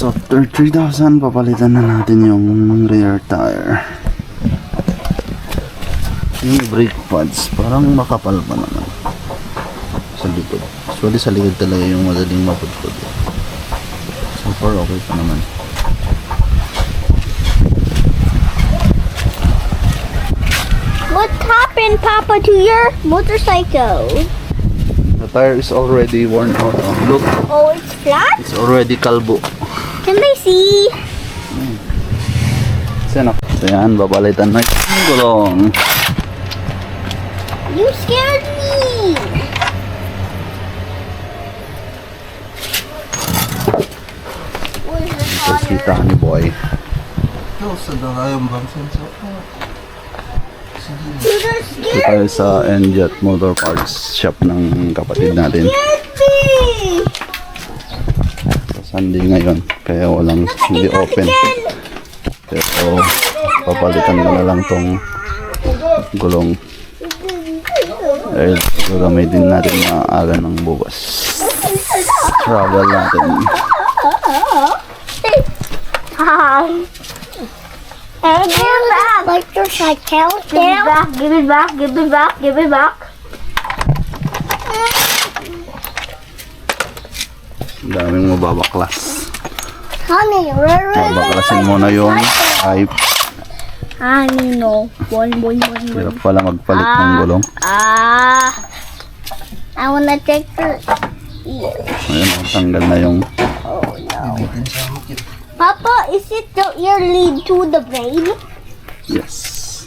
So after 3,000 papalitan na natin yung rear tire. Yung brake pads parang makapal pa naman sa likod. Actually sa likod talaga yung madaling mapudpud. So far okay pa naman. What happened, Papa, to your motorcycle? The tire is already worn out. Look, Oh, it's flat? it's already kalbo. Can they see? So yan, babalitan na yung gulong. You scared me. Where's the Tapos tire? kita ni boy. You're Ito scared tayo sa Enjet Motor Parts shop ng kapatid natin. me. Sa Sunday ngayon, kaya walang hindi open. Pero papalitan na lang tong gulong. Dahil gagamitin natin na aga ng bukas. Travel natin. And give it back. Motorcycle. Give it back. Give it back. Give it back. Give it back. Ang daming mababaklas. Honey, where is Babaklasin muna yung pipe. Honey, no. One. Hirap pala magpalit ng gulong. I wanna take her. Ayan, tanggal na yung Papa, is it the ear lead to the brain? yes.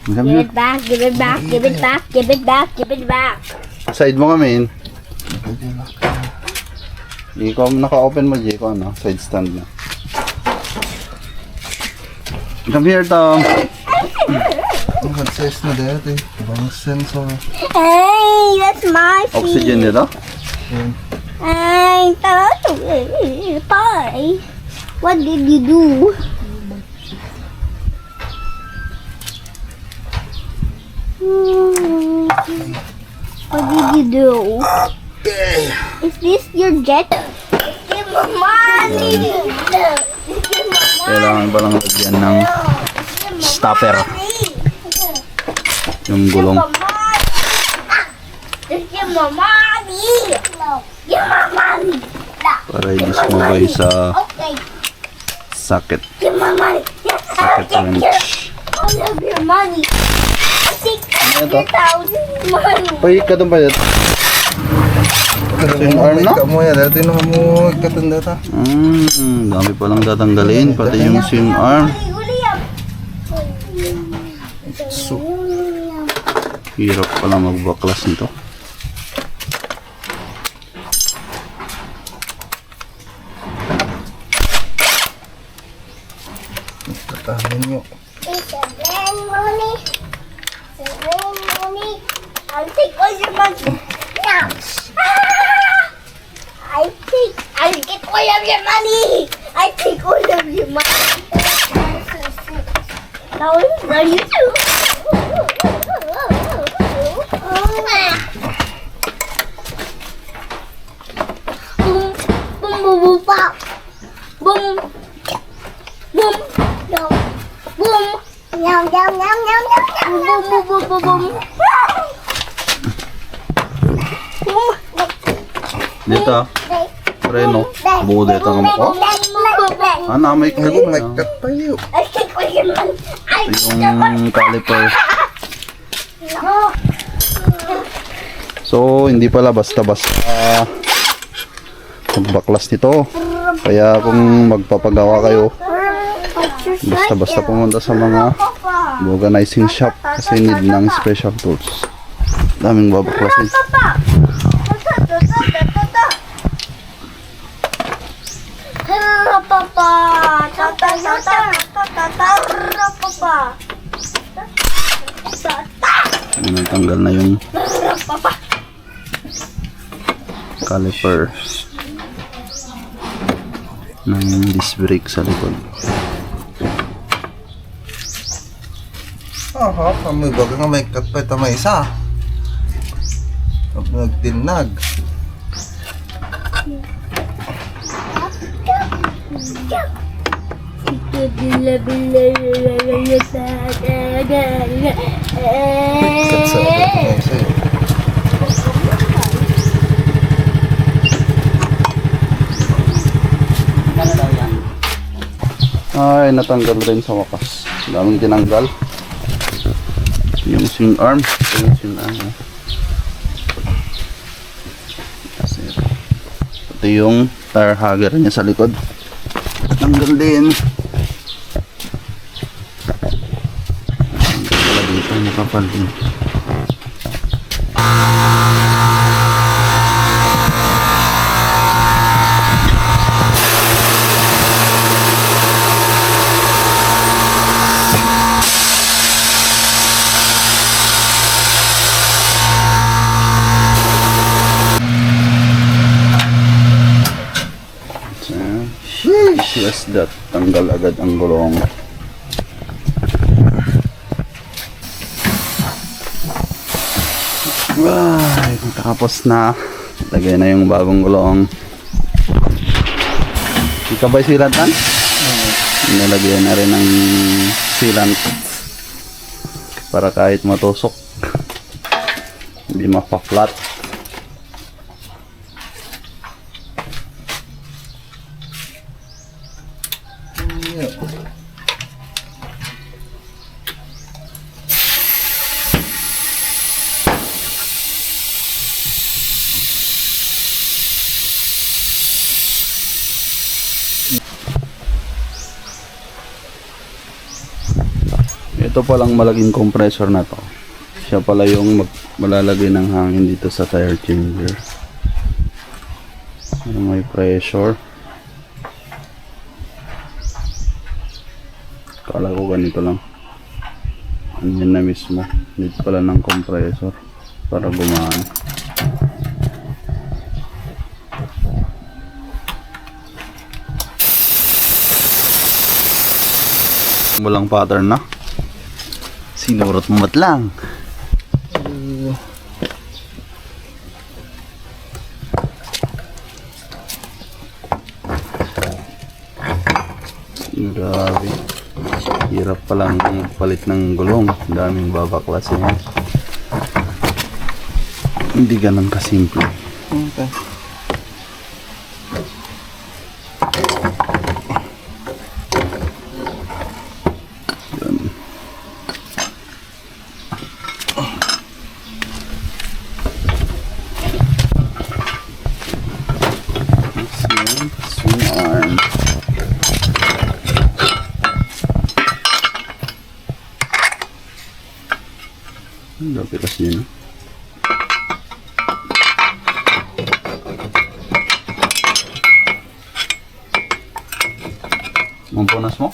Give it back, give it back, give it back, give it back, give it back. Side mo kami. Hindi ko naka-open mo, Jay, ko ano, side stand na. Come here, Tom. Nag-size na dati. Ibang sensor. Hey, that's my feet. Oxygen nito. Hey, bye. What did you do? What did you do? Is this your jet? Give me money. Kailangan ba lang lagyan ng stopper yung gulong. Give me money. Give me money. Para hindi sumabay sa Okay, socket. give me money. Socket wrench. I love your money. Ano to? 600,000 money. Pahit ka doon pa yun. Yung arm na? Ikaw mo yan. Dati nung mo ikatanda ta. Dami palang tatanggalin. Pati yung swing arm. Uli yan. So, Hirap pala magbaklas nito. tatahanin nyo. It's a grand money. It's a grand money. I'll take all your money. Now. I'll get all of your money. I take all of your money. Now you too. Boom, boom, boom, boom, pop. Boom, boom, yum, boom, yum, yum, yum, yum, yum, boom, boom, boom, boom, boom. Dito, preno. Buo dito ng mukha. May Ay, clip may na. cut tayo. Yung caliper. So, hindi pala basta-basta magbaklas nito. Kaya kung magpapagawa kayo, basta-basta pumunta sa mga vulcanizing shop kasi need ng special tools. Daming babaklasin. Tanggal na yung caliper ng disc brake sa likod. Aha, kami baga nga may cut pa ito may isa. Nagtinag. Sa may isa eh. Ay, natanggal rin sa wakas. Daming tinanggal. Yung swing arm. Yung swing arm. Kasi, pati yung tire hugger niya sa likod. Natanggal din. Wala dito, nakapal din. Yes, that tanggal agad ang gulong. Ay, tapos na. Lagay na yung bagong gulong. Ikaw ba'y silantan? Nilagyan na rin ng silant para kahit matusok hindi mapa-flat. Ito palang malaking compressor na to. Siya pala yung malalagay ng hangin dito sa tire changer. May pressure. Kala ko ganito lang. Andyan na mismo. Dito pala ng compressor para gumana. Walang pattern na. Sinurot mo lang. Grabe. Hirap palang palit ng gulong. Daming babaklasin. Hindi ganun kasimple. Okay. Swing arm. Lapit kasi yun. Mampunas mo?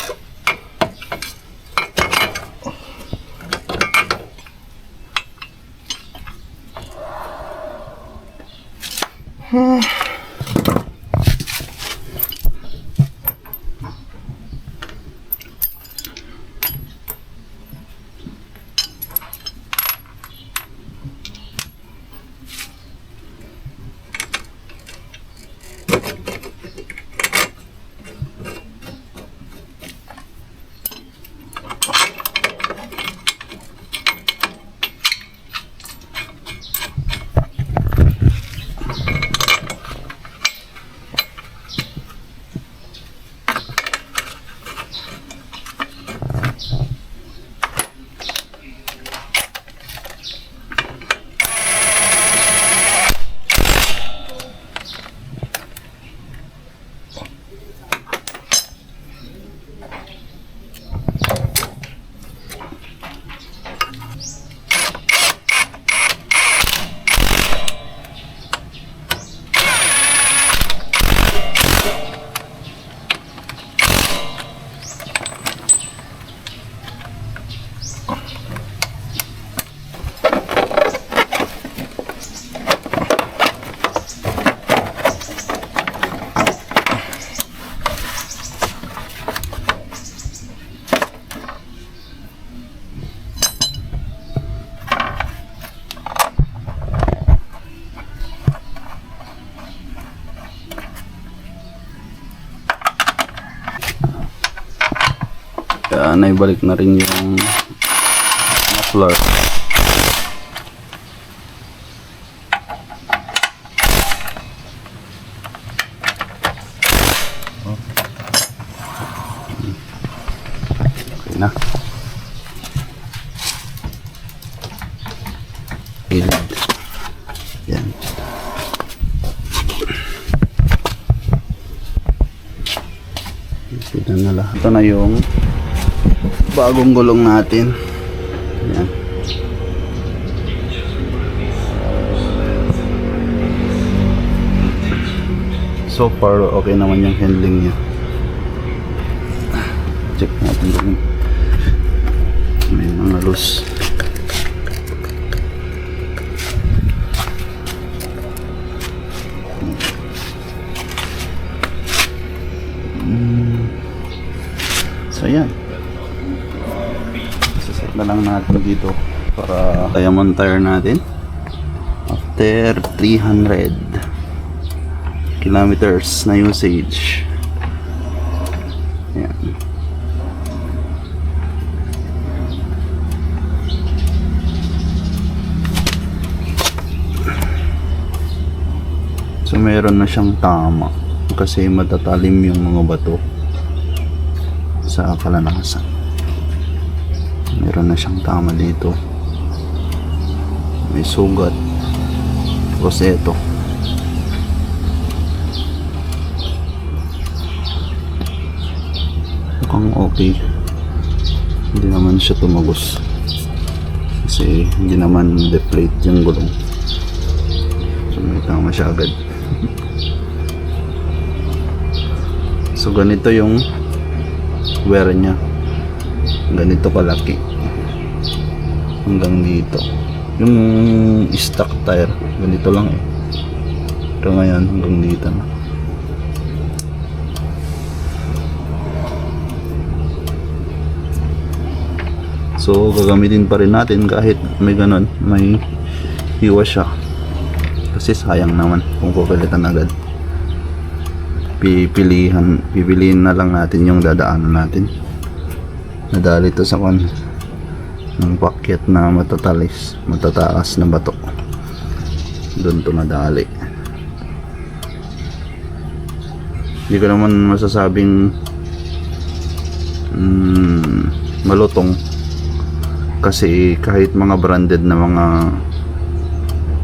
Kaya naibalik na rin yung muffler. Okay na. Gilid. Yan. Ito na lahat. Ito na yung bagong gulong natin. Yan. So far, okay naman yung handling niya. Check natin din. May mga loose. So yan. Saset na lang natin dito para diamond tire natin. After 300 kilometers na usage. Yan. So meron na siyang tama kasi matatalim yung mga bato sa kalanasan. Meron na siyang tama dito. May sugat. Tapos ito. Mukhang okay. Hindi naman siya tumagos. Kasi hindi naman deflate yung gulong. So may tama siya agad. So ganito yung wear niya. Ganito kalaki. Hanggang dito. Yung stock tire, ganito lang eh. Pero ngayon hanggang dito na. So gagamitin pa rin natin kahit may ganon, may hiwa siya. Kasi sayang naman kung pupilitan agad. Pipiliin na lang natin yung dadaanan natin. Nadali to sa ng pakyat na matataas na bato. Doon to nadali. Hindi ko naman masasabing malutong kasi kahit mga branded na mga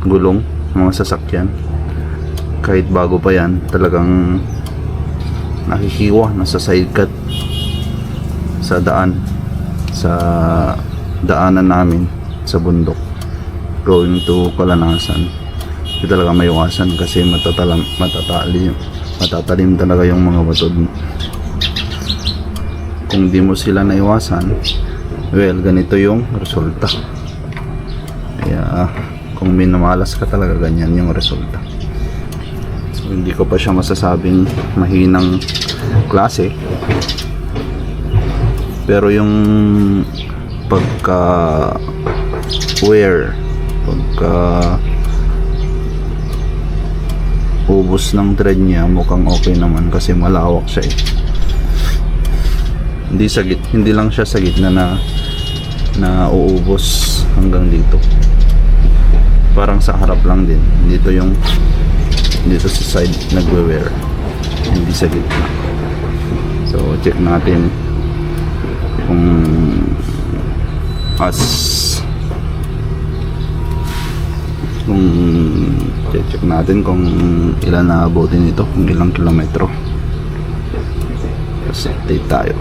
gulong, mga sasakyan, kahit bago pa yan, talagang nakikiwa, nasa side cut sa daanan namin sa bundok going to Kalanasan. Hindi talaga maiwasan kasi matatalim talaga yung mga bato. Kung di mo sila naiwasan, well, ganito yung resulta. Kaya kung minamalas ka talaga, ganyan yung resulta. Hindi ko pa siya masasabing mahinang klase, pero yung pagka wear, pagka ubos ng thread niya, mukhang okay naman kasi malawak siya eh. Hindi lang siya sa gitna na uubos hanggang dito, parang sa harap lang din. Dito sa side nagwe-wear, hindi sa gitna. So check natin kung check natin kung ilan na abutin ito, kung ilang kilometro. Tapos update tayo.